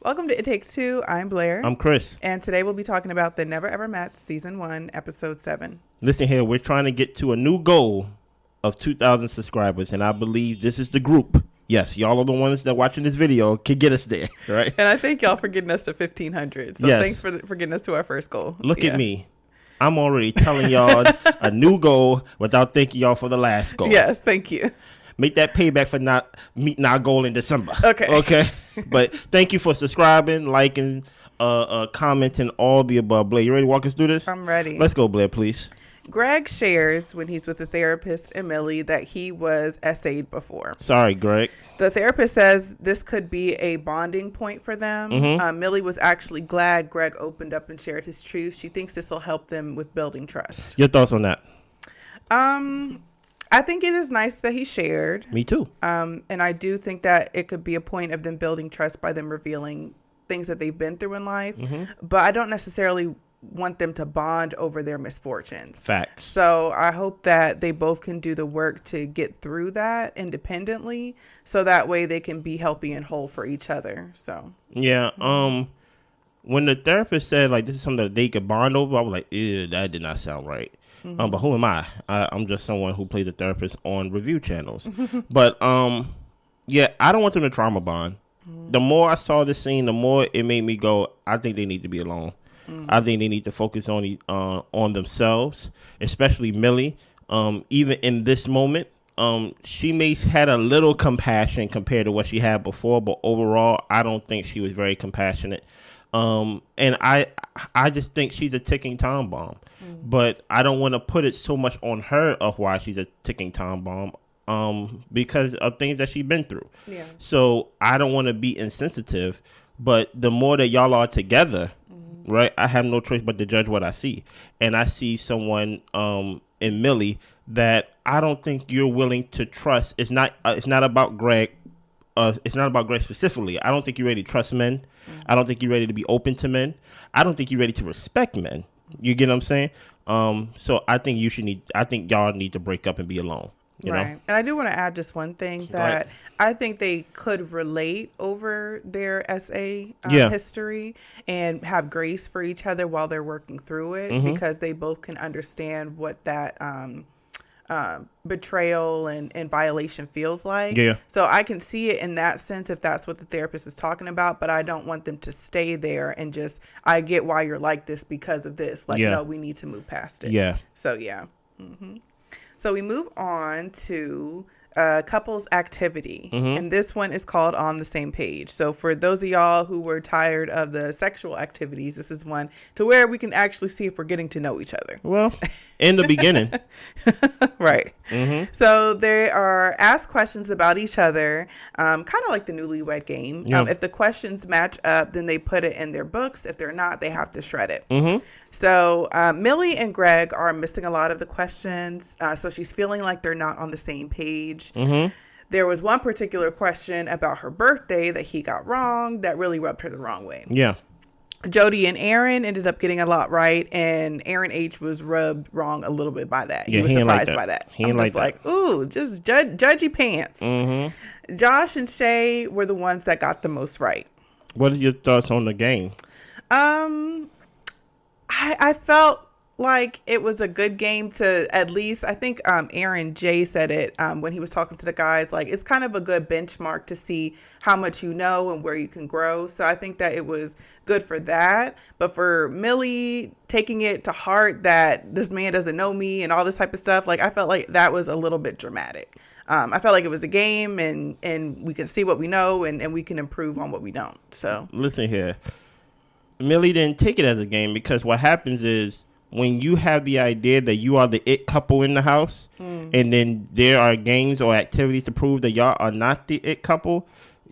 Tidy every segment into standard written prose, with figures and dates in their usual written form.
Welcome to It Takes Two. I'm Blair. I'm Chris. And today we'll be talking about The Never Ever Met, Season 1, Episode 7. Listen here, we're trying to get to a new goal of 2,000 subscribers, and I believe this is the group. Yes, y'all are the ones that watching this video can get us there, right? And I thank y'all for getting us to 1,500. So Yes. thanks for getting us to our first goal. Look at me. I'm already telling y'all a new goal without thanking y'all for the last goal. Yes, thank you. Make that payback for not meeting our goal in December. Okay. But thank you for subscribing, liking, commenting, all the above. Blair, you ready to walk us through this? I'm ready. Let's go, Blair, please. Gregg shares when he's with the therapist and Millie that he was SA'd before. Sorry, Gregg. The therapist says this could be a bonding point for them. Millie was actually glad Gregg opened up and shared his truth. She thinks this will help them with building trust. Your thoughts on that? I think it is nice that he shared. Me too. And I do think that it could be a point of them building trust by them revealing things that they've been through in life. But I don't necessarily want them to bond over their misfortunes. Facts. So I hope that they both can do the work to get through that independently, so that way they can be healthy and whole for each other. So yeah. When the therapist said like this is something that they could bond over, I was like, ew, that did not sound right. But who am I? I'm just someone who plays a therapist on review channels. But yeah, I don't want them to trauma bond. The more I saw this scene, the more it made me go, I think they need to be alone. I think they need to focus on themselves, especially Millie. Even in this moment, she may had a little compassion compared to what she had before, but overall, I don't think she was very compassionate. And I just think she's a ticking time bomb. But I don't want to put it so much on her of why she's a ticking time bomb, because of things that she's been through. Yeah. So I don't want to be insensitive, but the more that y'all are together, right, I have no choice but to judge what I see. And I see someone in Millie that I don't think you're willing to trust. It's not about Gregg. It's not about Gregg specifically. I don't think you're ready to trust men. I don't think you're ready to be open to men. I don't think you're ready to respect men. You get what I'm saying? So I think y'all need to break up and be alone. You know? And I do want to add just one thing that I think they could relate over their SA history and have grace for each other while they're working through it, because they both can understand what that betrayal and violation feels like. Yeah. So I can see it in that sense if that's what the therapist is talking about, but I don't want them to stay there and just, I get why you're like this because of this. Like, no, we need to move past it. Yeah. So, yeah. So we move on to couples activity. And this one is called On the Same Page. So for those of y'all who were tired of the sexual activities, this is one to where we can actually see if we're getting to know each other. Well, in the beginning. Right. So they are asked questions about each other, kind of like the Newlywed Game. If the questions match up, then they put it in their books. If they're not, they have to shred it. So Millie and Gregg are missing a lot of the questions. So she's feeling like they're not on the same page. There was one particular question about her birthday that he got wrong that really rubbed her the wrong way. Yeah. Jody and Aaron ended up getting a lot right, and Aaron H was rubbed wrong a little bit by that. He was surprised by that. He was like, ooh, just judgy pants. Josh and Shay were the ones that got the most right. What are your thoughts on the game? I felt like it was a good game to at least, I think Aaron J said it when he was talking to the guys, like it's kind of a good benchmark to see how much you know and where you can grow. So I think that it was good for that. But for Millie taking it to heart that this man doesn't know me and all this type of stuff, like I felt like that was a little bit dramatic. I felt like it was a game and we can see what we know and we can improve on what we don't. So listen here. Millie didn't take it as a game, because what happens is when you have the idea that you are the it couple in the house, and then there are games or activities to prove that y'all are not the it couple,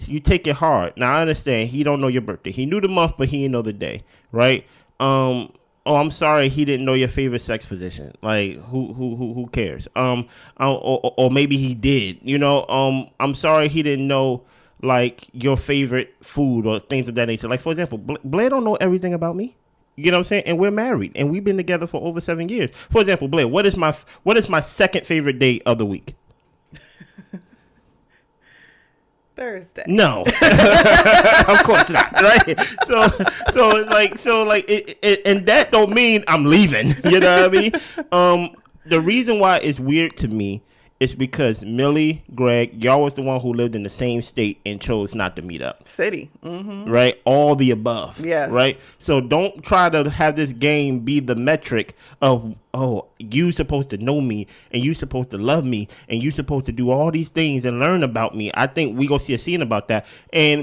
you take it hard. Now I understand he don't know your birthday. He knew the month, but he didn't know the day, right? Oh, I'm sorry, he didn't know your favorite sex position. Like who cares? Or maybe he did. You know, I'm sorry he didn't know like your favorite food or things of that nature. Like, for example, Blair don't know everything about me. You know what I'm saying? And we're married and we've been together for over 7 years. For example, Blair, what is my second favorite day of the week? Thursday. No, of course not. Right? And that don't mean I'm leaving. You know what I mean? The reason why it's weird to me is because Millie, Gregg, y'all was the one who lived in the same state and chose not to meet up. City. Mm-hmm. Right? All the above. Yes. Right? So don't try to have this game be the metric of, oh, you supposed to know me and you supposed to love me and you supposed to do all these things and learn about me. I think we gonna see a scene about that.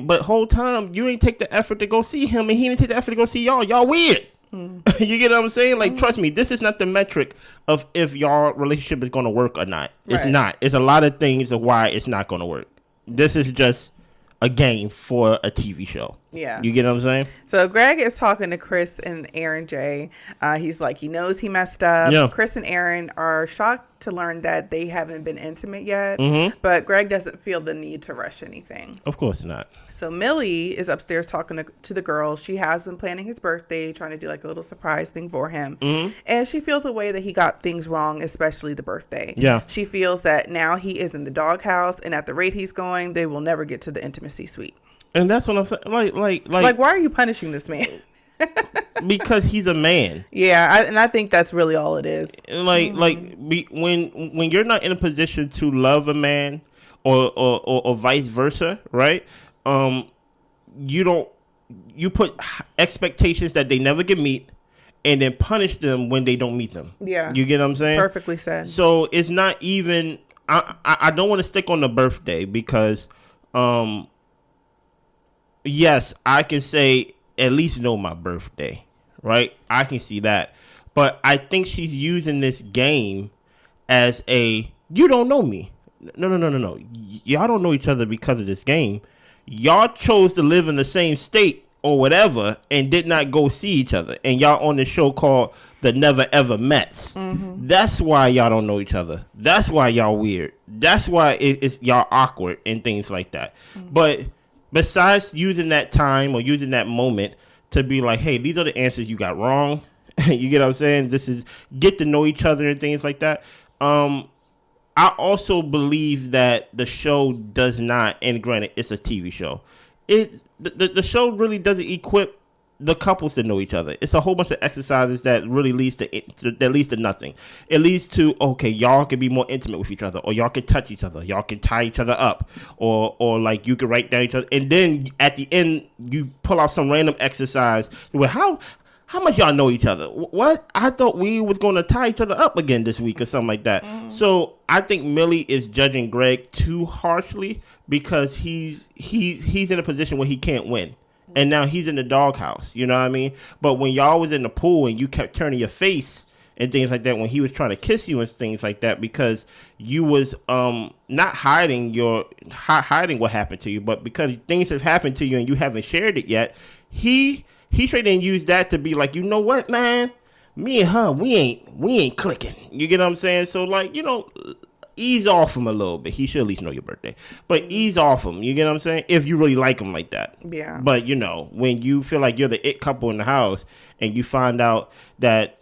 But whole time you ain't take the effort to go see him and he didn't take the effort to go see y'all. Y'all weird. You get what I'm saying? Like, trust me, this is not the metric of if your relationship is going to work or not. It's not. It's a lot of things of why it's not going to work. This is just a game for a TV show. Yeah. You get what I'm saying? So Gregg is talking to Chris and Aaron J. He's like, he knows he messed up. Yeah. Chris and Aaron are shocked to learn that they haven't been intimate yet. Mm-hmm. But Gregg doesn't feel the need to rush anything. Of course not. So Millie is upstairs talking to the girls. She has been planning his birthday, trying to do like a little surprise thing for him. Mm-hmm. And she feels a way that he got things wrong, especially the birthday. Yeah. She feels that now he is in the doghouse, and at the rate he's going, they will never get to the intimacy suite. And that's what I'm saying. Like, why are you punishing this man? Because he's a man. Yeah, I think that's really all it is. When you're not in a position to love a man, or vice versa, right? You put expectations that they never can meet, and then punish them when they don't meet them. Yeah, you get what I'm saying? Perfectly said. So it's not even. I don't want to stick on the birthday because, yes, I can say at least know my birthday, right? I can see that, but I think she's using this game as a you don't know me. No. Y'all don't know each other because of this game. Y'all chose to live in the same state or whatever and did not go see each other. And y'all on this show called The Never Ever Mets. Mm-hmm. That's why y'all don't know each other. That's why y'all weird. That's why it's y'all awkward and things like that. Mm-hmm. But besides using that time or using that moment to be like, hey, these are the answers you got wrong. You get what I'm saying? This is get to know each other and things like that. I also believe that the show does not, and granted, it's a TV show. The show really doesn't equip the couples to know each other. It's a whole bunch of exercises that really leads to nothing. It leads to, okay, y'all can be more intimate with each other, or y'all can touch each other, y'all can tie each other up, or like you can write down each other, and then at the end you pull out some random exercise. Well, how much y'all know each other? What? I thought we was going to tie each other up again this week or something like that. Mm. So I think Millie is judging Gregg too harshly because he's in a position where he can't win. And now he's in the doghouse. You know what I mean? But when y'all was in the pool and you kept turning your face and things like that when he was trying to kiss you and things like that because you was not hiding what happened to you, but because things have happened to you and you haven't shared it yet, he straight didn't use that to be like, you know what, man? Me and her, we ain't clicking. You get what I'm saying? So, like, you know, ease off him a little bit. He should at least know your birthday. But ease off him. You get what I'm saying? If you really like him like that. Yeah. But, you know, when you feel like you're the it couple in the house and you find out that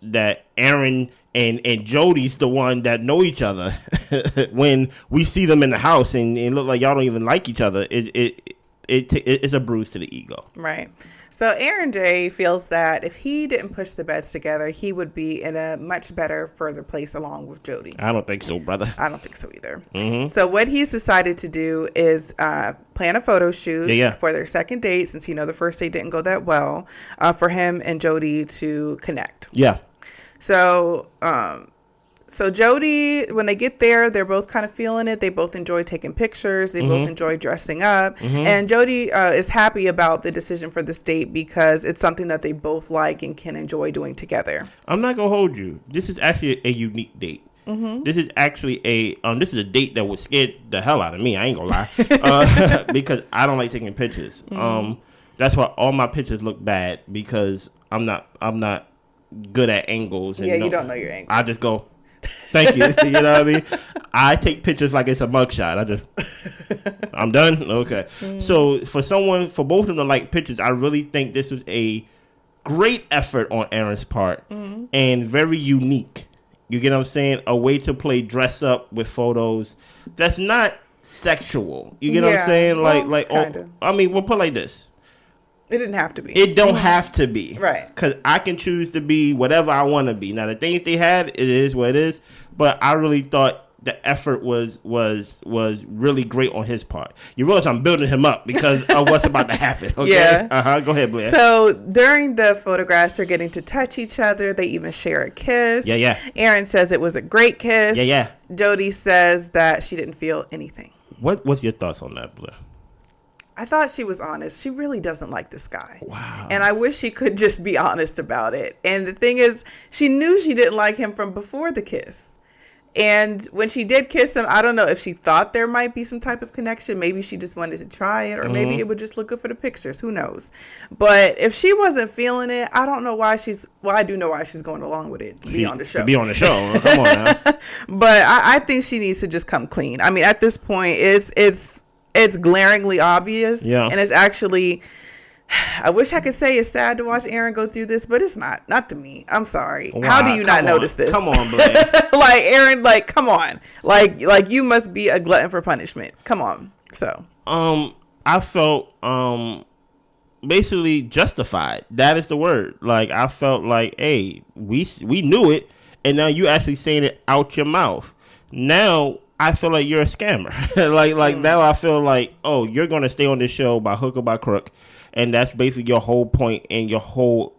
Aaron and Jodie's the one that know each other when we see them in the house and it look like y'all don't even like each other, it's a bruise to the ego. Right. So Aaron J feels that if he didn't push the beds together, he would be in a much better, further place along with Jodie. I don't think so, brother. I don't think so either. Mm-hmm. So what he's decided to do is plan a photo shoot for their second date, since the first date didn't go that well, for him and Jodie to connect. Yeah. So Jodie, when they get there, they're both kind of feeling it. They both enjoy taking pictures. They both enjoy dressing up. Mm-hmm. And Jodie is happy about the decision for this date because it's something that they both like and can enjoy doing together. I'm not going to hold you. This is actually a unique date. Mm-hmm. This is actually this is a date that would scare the hell out of me. I ain't going to lie. Because I don't like taking pictures. Mm-hmm. That's why all my pictures look bad because I'm not good at angles. And you don't know your angles. I just go... Thank you. You know what I mean? I take pictures like it's a mugshot. I'm done. Okay. So for both of them to like pictures, I really think this was a great effort on Aaron's part and very unique. You get what I'm saying? A way to play dress up with photos that's not sexual. You get what I'm saying? I mean, we'll put it like this. It didn't have to be. It don't have to be. Right. Because I can choose to be whatever I want to be. Now, the things they had, it is what it is. But I really thought the effort was really great on his part. You realize I'm building him up because of what's about to happen. Okay? Yeah. Go ahead, Blair. So during the photographs, they're getting to touch each other. They even share a kiss. Yeah. Aaron says it was a great kiss. Yeah. Jody says that she didn't feel anything. What's your thoughts on that, Blair? I thought she was honest. She really doesn't like this guy. Wow. And I wish she could just be honest about it. And the thing is, she knew she didn't like him from before the kiss. And when she did kiss him, I don't know if she thought there might be some type of connection. Maybe she just wanted to try it, or maybe it would just look good for the pictures. Who knows? But if she wasn't feeling it, I don't know why I do know why she's going along with it. Be on the show. Be on the show. Come on now. But I think she needs to just come clean. I mean, at this point, it's glaringly obvious. Yeah. And it's actually, I wish I could say it's sad to watch Aaron go through this, but it's not. Not to me. I'm sorry. Wow. How do you not notice this? Come on, Blair. Like, Aaron, like, come on. Like you must be a glutton for punishment. Come on. So. I felt, basically justified. That is the word. Like, I felt like, hey, we knew it, and now you actually saying it out your mouth. Now, I feel like you're a scammer. like now I feel like, oh, you're going to stay on this show by hook or by crook. And that's basically your whole point and your whole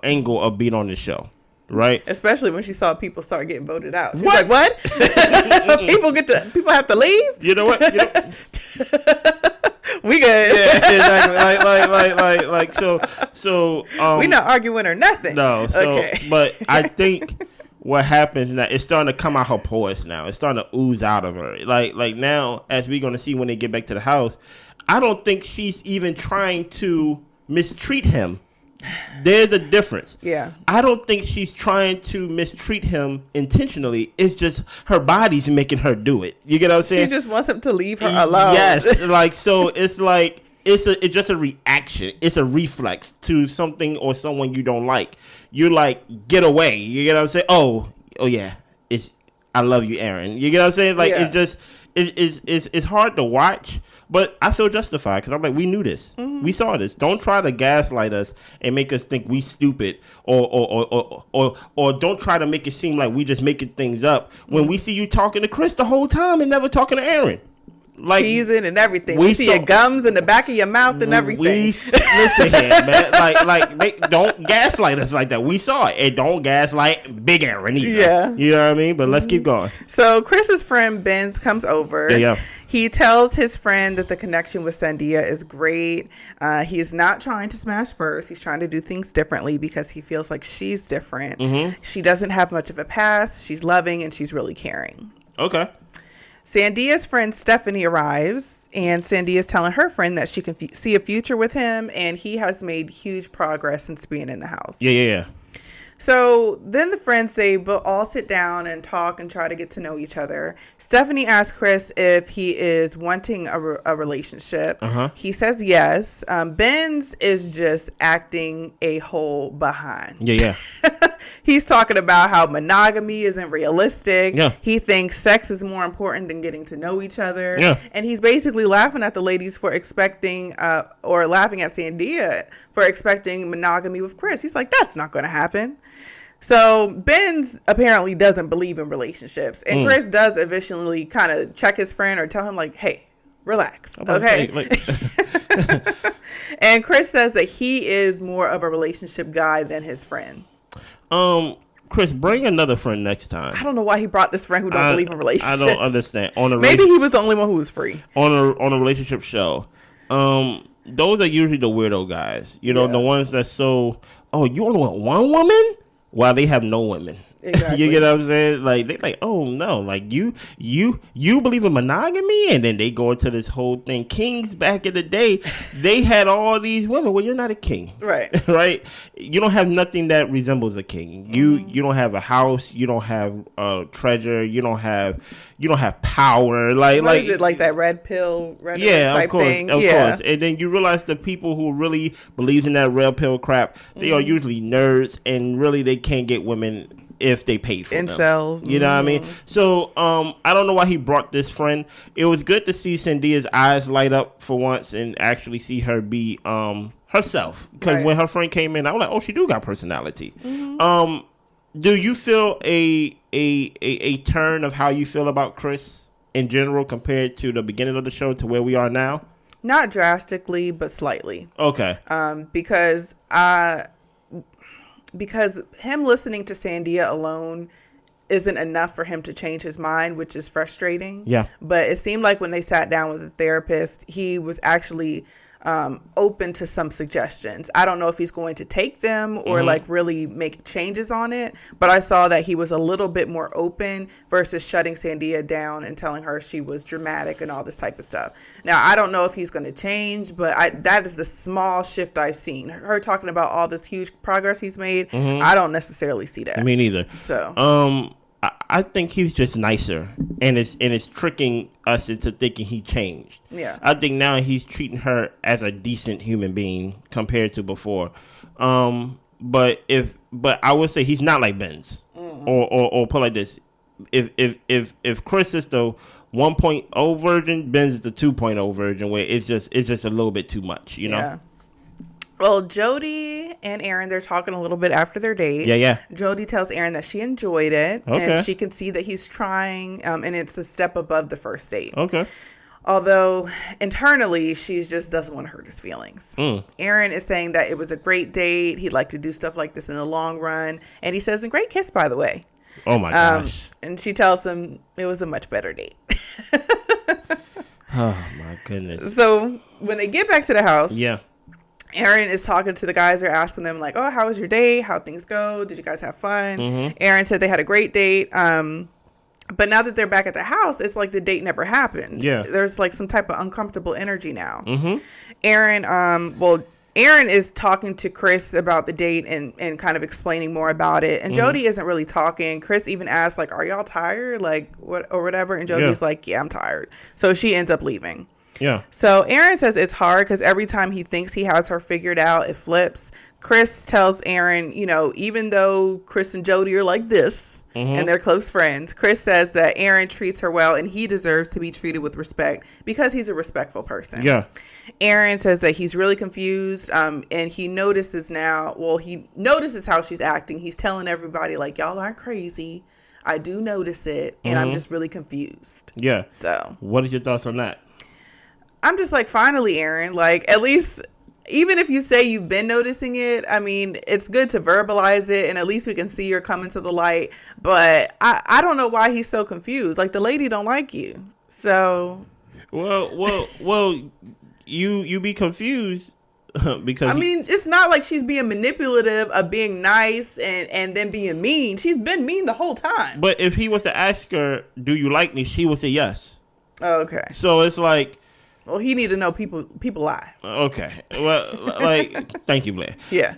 angle of being on the show, right? Especially when she saw people start getting voted out. She's like, what? people have to leave? You know what? We good. Yeah, exactly. So we not arguing or nothing. No. So, okay. But I think what happens now, it's starting to come out her pores now. It's starting to ooze out of her. Like now, as we're going to see when they get back to the house, I don't think she's even trying to mistreat him. There's a difference. Yeah. I don't think she's trying to mistreat him intentionally. It's just her body's making her do it. You get what I'm saying? She just wants him to leave her alone. Yes. It's just a reaction. It's a reflex to something or someone you don't like. You're like, get away. You get what I'm saying? Oh yeah. I love you, Aaron. You get what I'm saying? Like, yeah. It's hard to watch. But I feel justified because I'm like, we knew this. Mm-hmm. We saw this. Don't try to gaslight us and make us think we stupid, or don't try to make it seem like we just making things up when we see you talking to Chris the whole time and never talking to Aaron. Like, cheesing and everything. We see your gums in the back of your mouth and everything. Listen here, man. Don't gaslight us like that. We saw it. And don't gaslight Big Aaron either. Yeah. You know what I mean? But let's keep going. So Chris's friend Ben comes over. Yeah. He tells his friend that the connection with Sandia is great. He's not trying to smash first. He's trying to do things differently because he feels like she's different. Mm-hmm. She doesn't have much of a past. She's loving and she's really caring. Okay. Sandia's friend Stephanie arrives, and Sandia is telling her friend that she can see a future with him, and he has made huge progress since being in the house. Yeah. So then the friends, they all sit down and talk and try to get to know each other. Stephanie asks Chris if he is wanting a relationship. Uh-huh. He says yes. Ben's is just acting a whole behind. Yeah. He's talking about how monogamy isn't realistic. Yeah. He thinks sex is more important than getting to know each other. Yeah. And he's basically laughing at the ladies for expecting, or laughing at Sandia for expecting monogamy with Chris. He's like, that's not going to happen. So Ben's apparently doesn't believe in relationships. And Chris does eventually kind of check his friend or tell him like, hey, relax. Okay. And Chris says that he is more of a relationship guy than his friend. Chris, bring another friend next time. I don't know why he brought this friend who don't believe in relationships. I don't understand. Maybe he was the only one who was free. On a relationship show. Those are usually the weirdo guys. You know, the ones that's so, you only want one woman? While they have no women. Exactly. You get what I'm saying? Like, they like, oh no, like you believe in monogamy, and then they go into this whole thing. Kings back in the day, they had all these women. Well, you're not a king, right? Right? You don't have nothing that resembles a king. You don't have a house. You don't have treasure. You don't have power. Like is it like that red pill? Type thing? Of course. And then you realize the people who really believes in that red pill crap, they are usually nerds, and really they can't get women if they pay for them. Incels. You know what I mean? So I don't know why he brought this friend. It was good to see Sandia's eyes light up for once and actually see her be herself. Because when her friend came in, I was like, oh, she do got personality. Do you feel a turn of how you feel about Chris in general compared to the beginning of the show to where we are now? Not drastically, but slightly. Okay. Because him listening to Sandia alone isn't enough for him to change his mind, which is frustrating. Yeah. But it seemed like when they sat down with a therapist, he was actually open to some suggestions. I don't know if he's going to take them or like really make changes on it, but I saw that he was a little bit more open versus shutting Sandia down and telling her she was dramatic and all this type of stuff. Now, I don't know if he's going to change, but that is the small shift I've seen. Her talking about all this huge progress he's made, I don't necessarily see that. Me neither. So, I think he's just nicer, and it's tricking us into thinking he changed. Yeah. I think now he's treating her as a decent human being compared to before. But I would say he's not like Ben's, or put like this: if Chris is the 1.0 version, Ben's is the 2.0 version, where it's just a little bit too much, you know. Yeah. Well, Jody and Aaron, they're talking a little bit after their date. Yeah. Jody tells Aaron that she enjoyed it. Okay. And she can see that he's trying, and it's a step above the first date. Okay. Although, internally, she just doesn't want to hurt his feelings. Aaron is saying that it was a great date. He'd like to do stuff like this in the long run. And he says, a great kiss, by the way. Oh, my gosh. And she tells him it was a much better date. Oh, my goodness. So, when they get back to the house... Yeah. Aaron is talking to the guys. They're asking them like, oh, how was your date? How things go? Did you guys have fun? Aaron said they had a great date. But now that they're back at the house, it's like the date never happened. Yeah. There's like some type of uncomfortable energy now. Aaron is talking to Chris about the date and kind of explaining more about it. And Jody isn't really talking. Chris even asks like, are y'all tired? Like what or whatever. And Jody's like, yeah, I'm tired. So she ends up leaving. Yeah. So Aaron says it's hard because every time he thinks he has her figured out, it flips. Chris tells Aaron, even though Chris and Jody are like this and they're close friends, Chris says that Aaron treats her well and he deserves to be treated with respect because he's a respectful person. Yeah. Aaron says that he's really confused and he notices how she's acting. He's telling everybody like, y'all aren't crazy. I do notice it and I'm just really confused. Yeah. So what are your thoughts on that? I'm just like, finally, Aaron, like, at least, even if you say you've been noticing it, I mean, it's good to verbalize it, and at least we can see you're coming to the light. But I don't know why he's so confused. Like, the lady don't like you. So. Well, you be confused because. I mean, it's not like she's being manipulative of being nice and then being mean. She's been mean the whole time. But if he was to ask her, do you like me? She would say yes. Okay. So it's like. Well, he need to know people lie. Okay. Well, like, thank you, Blair. Yeah.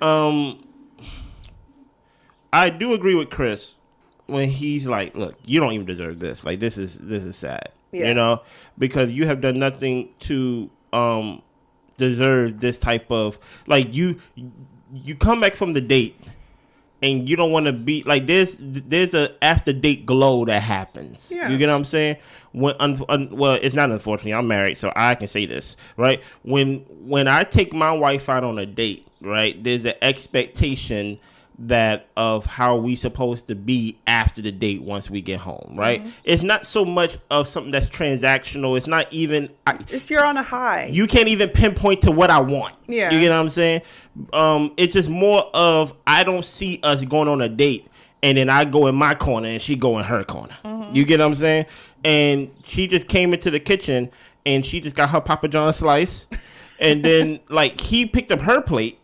I do agree with Chris when he's like, look, you don't even deserve this. Like, this is sad. Yeah. Because you have done nothing to deserve this type of, like, you come back from the date and you don't want to be like, there's a after date glow that happens. Yeah. You get what I'm saying? Well, it's not, unfortunately, I'm married, so I can say this, right? When I take my wife out on a date, right, there's an expectation that of how we supposed to be after the date once we get home, right? It's not so much of something that's transactional. It's not even. If you're on a high, you can't even pinpoint to what I want. Yeah, you get what I'm saying? It's just more of, I don't see us going on a date and then I go in my corner and she go in her corner. You get what I'm saying? And she just came into the kitchen and she just got her Papa John slice, and then like he picked up her plate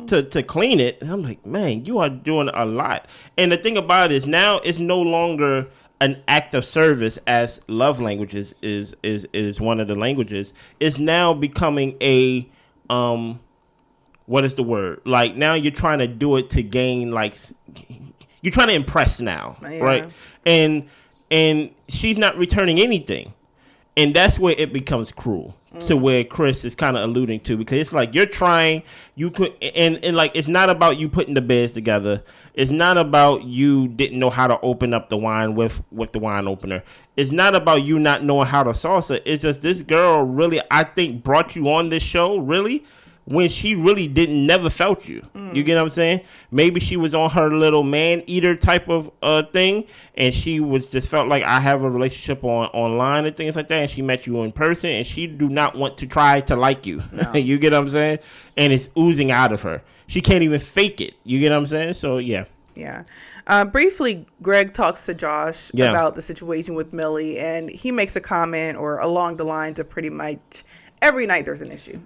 to clean it, and I'm like, man, you are doing a lot. And the thing about it is, now it's no longer an act of service, as love languages is one of the languages. It's now becoming a what is the word? Like, now you're trying to do it to gain, like, you're trying to impress now, right? And she's not returning anything. And that's where it becomes cruel. To where Chris is kind of alluding to, because it's like you're trying, you could, and like it's not about you putting the beds together. It's not about you didn't know how to open up the wine with the wine opener. It's not about you not knowing how to salsa. It's just this girl really, I think, brought you on this show really when she really never felt you. You get what I'm saying? Maybe she was on her little man eater type of thing, and she was just felt like I have a relationship online and things like that, and she met you in person, and she do not want to try to like you. No. You get what I'm saying? And it's oozing out of her. She can't even fake it. You get what I'm saying? So yeah. Yeah. Briefly, Gregg talks to Josh about the situation with Millie, and he makes a comment or along the lines of pretty much every night there's an issue.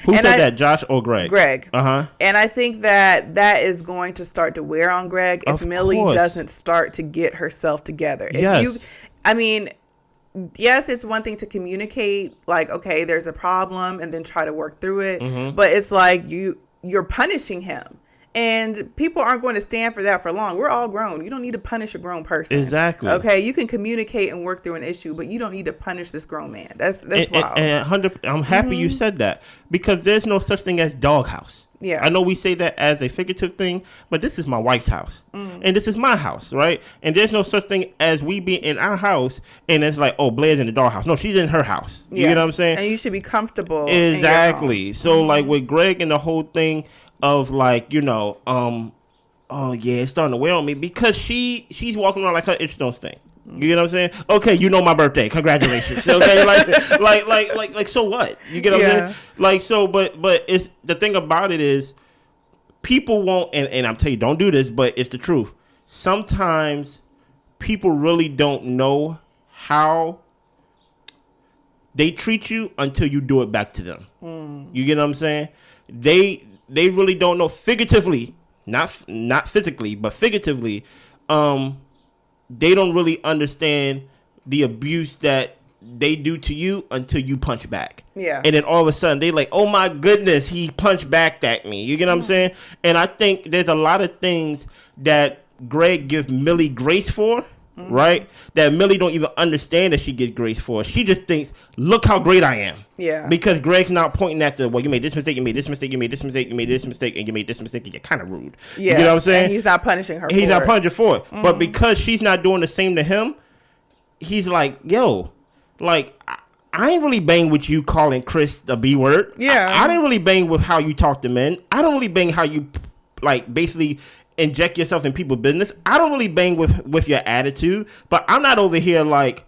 Who said that, Josh or Gregg? Gregg. And I think that is going to start to wear on Gregg if Millie doesn't start to get herself together. Yes. Yes, it's one thing to communicate, like, okay, there's a problem, and then try to work through it. But it's like you're punishing him. And people aren't going to stand for that for long. We're all grown. You don't need to punish a grown person. Exactly. Okay, you can communicate and work through an issue, but you don't need to punish this grown man. That's wild. And I'm happy you said that, because there's no such thing as doghouse. Yeah. I know we say that as a figurative thing, but this is my wife's house. And this is my house, right? And there's no such thing as we be in our house and it's like, oh, Blair's in the doghouse. No, she's in her house. You know what I'm saying? And you should be comfortable. Exactly. So like with Gregg and the whole thing of like, oh yeah, it's starting to wear on me, because she's walking around like her itch don't stink. You get what I'm saying? Okay, you know my birthday. Congratulations. Okay, like so what? You get what I'm saying? Like, so, but it's the thing about it is people won't, and I'm telling you, don't do this, but it's the truth. Sometimes people really don't know how they treat you until you do it back to them. You get what I'm saying? They really don't know, figuratively, not physically, but figuratively. They don't really understand the abuse that they do to you until you punch back. Yeah. And then all of a sudden they like, oh my goodness, he punched back at me. You get what I'm saying? And I think there's a lot of things that Gregg gives Millie grace for. Right? That Millie don't even understand that she gets grace for. She just thinks, look how great I am. Yeah. Because Gregg's not pointing at well, you made this mistake, you made this mistake, you made this mistake, you made this mistake, and you made this mistake, and you're kind of rude. Yeah. You know what I'm saying? And he's not punishing her He's not punishing for it. But because she's not doing the same to him, he's like, yo, like, I ain't really bang with you calling Chris the B word. Yeah. I didn't really bang with how you talk to men. I don't really bang how you, like, basically inject yourself in people's business. I don't really bang with your attitude, but I'm not over here like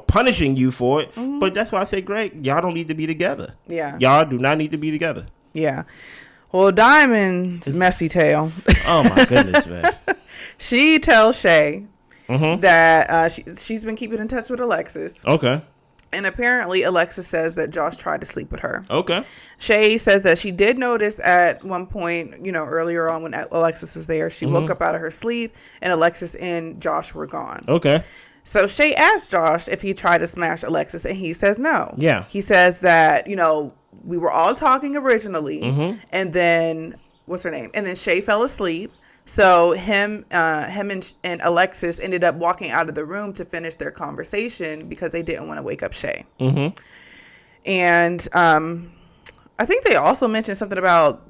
punishing you for it. But that's why I say, Gregg, y'all don't need to be together. Yeah. Y'all do not need to be together. Yeah. Well, Diamond's messy tale. Oh my goodness, man. She tells Shay that she's been keeping in touch with Alexis. Okay. And apparently Alexis says that Josh tried to sleep with her. Okay. Shay says that she did notice at one point, earlier on when Alexis was there, she woke up out of her sleep and Alexis and Josh were gone. Okay. So Shay asked Josh if he tried to smash Alexis, and he says no. Yeah. He says that, we were all talking originally, and then, what's her name? And then Shay fell asleep. So him and Alexis ended up walking out of the room to finish their conversation because they didn't want to wake up Shay. And I think they also mentioned something about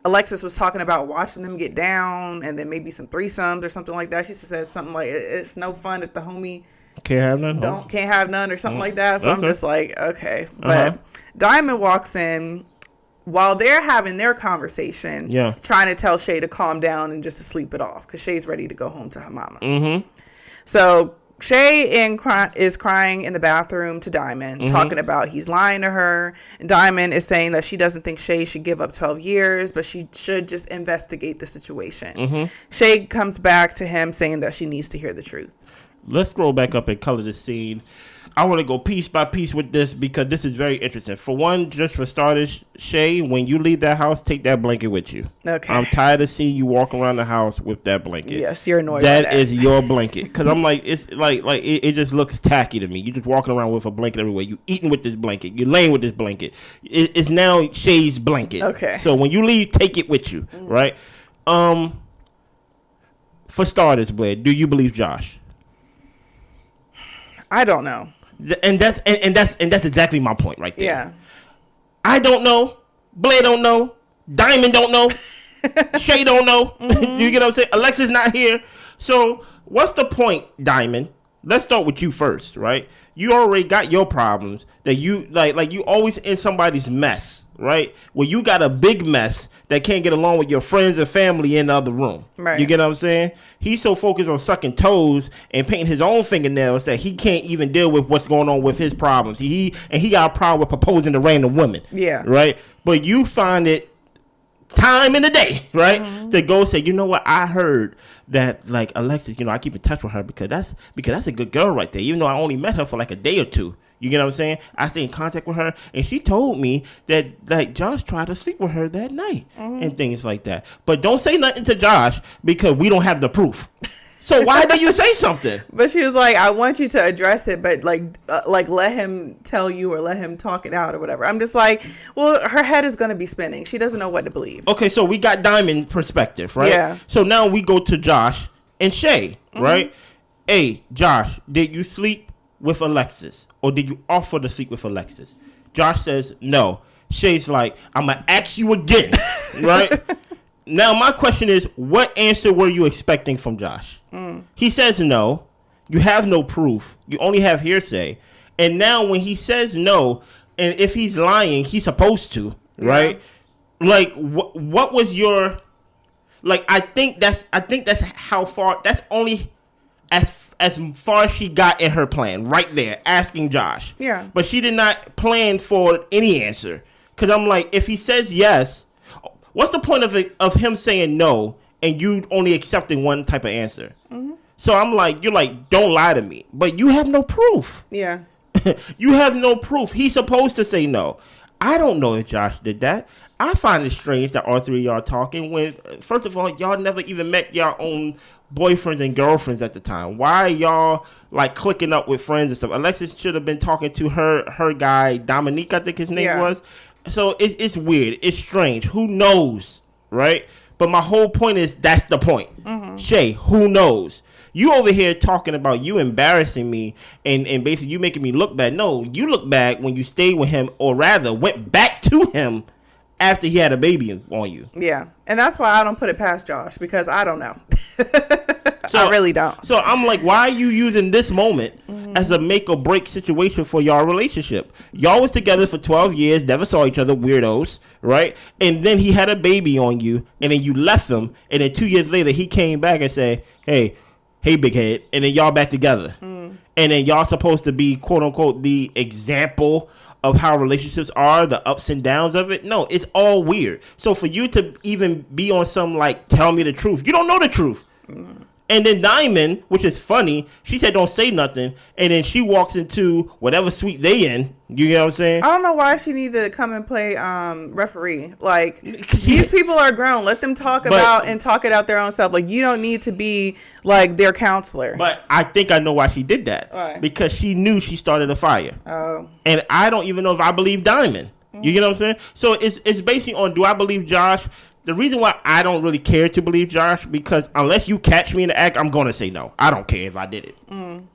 Alexis was talking about watching them get down and then maybe some threesomes or something like that. She said something like, it's no fun if the homie can't have none or something like that. So I'm just like, okay. But Diamond walks in while they're having their conversation, trying to tell Shay to calm down and just to sleep it off because Shay's ready to go home to her mama. So Shay is crying in the bathroom to Diamond, talking about he's lying to her. And Diamond is saying that she doesn't think Shay should give up 12 years, but she should just investigate the situation. Shay comes back to him saying that she needs to hear the truth. Let's scroll back up and color the scene. I want to go piece by piece with this because this is very interesting. For one, just for starters, Shay, when you leave that house, take that blanket with you. Okay. I'm tired of seeing you walk around the house with that blanket. Yes, you're annoyed. That is your blanket. Because I'm like, it's like it just looks tacky to me. You're just walking around with a blanket everywhere. You eating with this blanket. You're laying with this blanket. It's now Shay's blanket. Okay. So when you leave, take it with you, right? For starters, Blair, do you believe Josh? I don't know. And that's exactly my point right there. Yeah. I don't know. Blair don't know. Diamond don't know. Shay don't know. Mm-hmm. You get what I'm saying? Alexa's not here. So what's the point, Diamond? Let's start with you first, right? You already got your problems that you like you always in somebody's mess, right? Well, you got a big mess that can't get along with your friends and family in the other room. Right. You get what I'm saying? He's so focused on sucking toes and painting his own fingernails that he can't even deal with what's going on with his problems. He got a problem with proposing to random women. Yeah. Right? But you find it time in the day, right? Mm-hmm. To go say, you know what, I heard that like Alexis, I keep in touch with her because that's a good girl right there. Even though I only met her for like a day or two. You get what I'm saying? I stay in contact with her, and she told me that like Josh tried to sleep with her that night and things like that. But don't say nothing to Josh because we don't have the proof. So why do you say something? But she was like, I want you to address it, but like let him tell you or let him talk it out or whatever. I'm just like, well, her head is going to be spinning. She doesn't know what to believe. Okay, so we got Diamond perspective, right? Yeah. So now we go to Josh and Shay, right? Hey, Josh, did you sleep with Alexis or did you offer to sleep with Alexis? Josh says no. Shay's like, I'm going to ask you again, right? Now, my question is, what answer were you expecting from Josh? He says no. You have no proof. You only have hearsay. And now when he says no, and if he's lying, he's supposed to, right? Like, what was your... Like, I think that's how far... That's only as far as she got in her plan, right there, asking Josh. Yeah. But she did not plan for any answer. Because I'm like, if he says yes... What's the point of him saying no and you only accepting one type of answer? Mm-hmm. So I'm like, you're like, don't lie to me. But you have no proof. Yeah. You have no proof. He's supposed to say no. I don't know if Josh did that. I find it strange that all three of y'all talking when, first of all, y'all never even met your own boyfriends and girlfriends at the time. Why are y'all like clicking up with friends and stuff? Alexis should have been talking to her guy, Dominique, I think his name was. So it's weird. It's strange. Who knows, right? But my whole point is that's the point. Mm-hmm. Shay, who knows? You over here talking about you embarrassing me and basically you making me look bad. No, you look bad when you stayed with him or rather went back to him after he had a baby on you. Yeah. And that's why I don't put it past Josh because I don't know. So, I really don't. So I'm like, why are you using this moment as a make or break situation for y'all relationship? Y'all was together for 12 years, never saw each other, weirdos, right? And then he had a baby on you, and then you left him, and then 2 years later he came back and said, hey, big head, and then y'all back together. And then y'all supposed to be, quote unquote, the example of how relationships are, the ups and downs of it. No, it's all weird. So for you to even be on some like, tell me the truth, you don't know the truth. And then Diamond, which is funny, she said don't say nothing, and then she walks into whatever suite they in. You get what I'm saying? I don't know why she needed to come and play referee. Like, these people are grown. Let them talk about and talk it out their own self. Like, you don't need to be like their counselor. But I think I know why she did that. Why? Because she knew she started a fire. Oh. And I don't even know if I believe Diamond. You get what I'm saying? So it's basically on, do I believe Josh? The reason why I don't really care to believe Josh, because unless you catch me in the act, I'm going to say no. I don't care if I did it.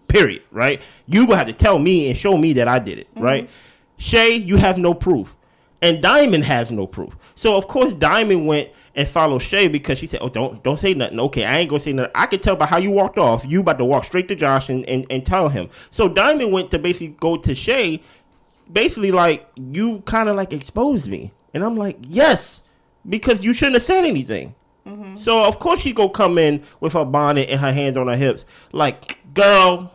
Period, right? You going to have to tell me and show me that I did it, right? Shay, you have no proof. And Diamond has no proof. So, of course, Diamond went and followed Shay because she said, oh, don't say nothing. Okay, I ain't going to say nothing. I could tell by how you walked off. You about to walk straight to Josh and tell him. So, Diamond went to basically go to Shay, basically like, you kind of like exposed me. And I'm like, yes. Because you shouldn't have said anything. So, of course, she go come in with her bonnet and her hands on her hips. Like, girl,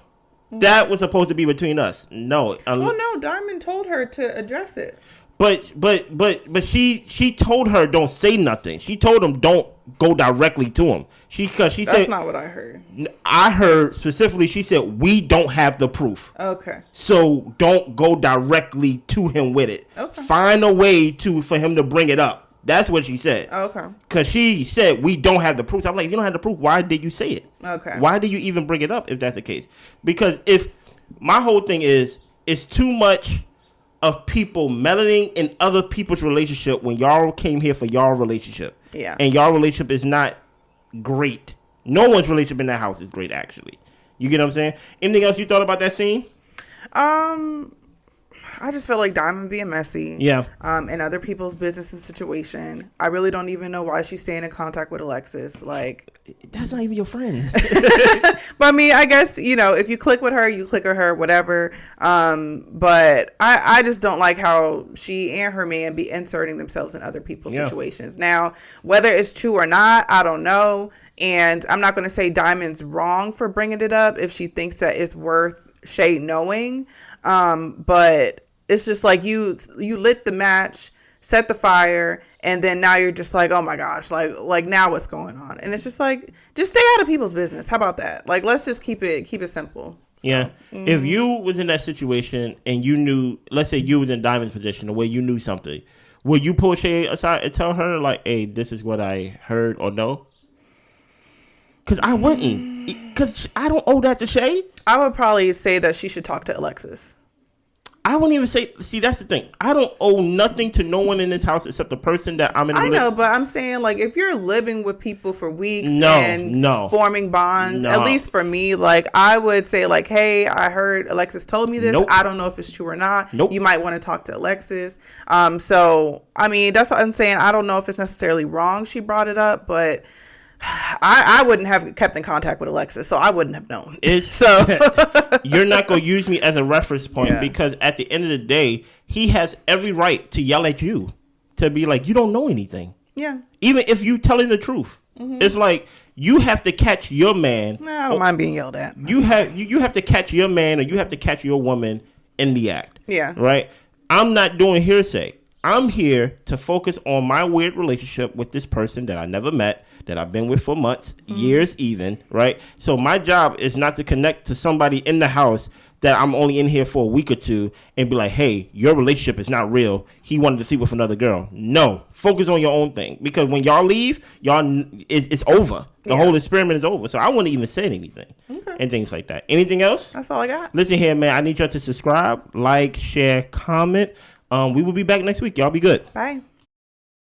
that was supposed to be between us. No. No, Diamond told her to address it. But she told her don't say nothing. She told him don't go directly to him. She said... That's not what I heard. I heard specifically, she said, we don't have the proof. Okay. So, don't go directly to him with it. Okay. Find a way for him to bring it up. That's what she said. Okay. Because she said, we don't have the proof. I'm like, if you don't have the proof, why did you say it? Okay. Why did you even bring it up if that's the case? Because if my whole thing is, it's too much of people meddling in other people's relationship when y'all came here for y'all relationship. Yeah. And y'all relationship is not great. No one's relationship in that house is great, actually. You get what I'm saying? Anything else you thought about that scene? I just feel like Diamond being messy. Yeah. In other people's business and situation. I really don't even know why she's staying in contact with Alexis. Like, that's not even your friend. But I mean, I guess, if you click with her, you click with her, whatever. But I just don't like how she and her man be inserting themselves in other people's situations. Now, whether it's true or not, I don't know. And I'm not going to say Diamond's wrong for bringing it up if she thinks that it's worth Shay knowing. But it's just like you lit the match, set the fire, and then now you're just like, oh my gosh, like now what's going on? And it's just like, just stay out of people's business. How about that? Like, let's just keep it simple. So, yeah. If you was in that situation and you knew, let's say you was in Diamond's position, the way you knew something, would you pull Shay aside and tell her like, hey, this is what I heard or no? Because I wouldn't. Because I don't owe that to Shay. I would probably say that she should talk to Alexis. I wouldn't even say, see, that's the thing. I don't owe nothing to no one in this house except the person that I'm in. I know, but I'm saying, like, if you're living with people for weeks and forming bonds, at least for me, like, I would say, like, hey, I heard Alexis told me this. I don't know if it's true or not. You might want to talk to Alexis. So, I mean, that's what I'm saying. I don't know if it's necessarily wrong she brought it up, but I wouldn't have kept in contact with Alexis, so I wouldn't have known. So you're not going to use me as a reference point because at the end of the day, he has every right to yell at you, to be like, you don't know anything. Yeah. Even if you telling the truth. It's like you have to catch your man. I don't mind being yelled at. You have to catch your man or you have to catch your woman in the act. Yeah. Right? I'm not doing hearsay. I'm here to focus on my weird relationship with this person that I never met, that I've been with for months, years even, right? So my job is not to connect to somebody in the house that I'm only in here for a week or two and be like, hey, your relationship is not real. He wanted to sleep with another girl. No, focus on your own thing. Because when y'all leave, it's over. The whole experiment is over. So I wouldn't even say anything and things like that. Anything else? That's all I got. Listen here, man. I need y'all to subscribe, like, share, comment. We will be back next week. Y'all be good. Bye.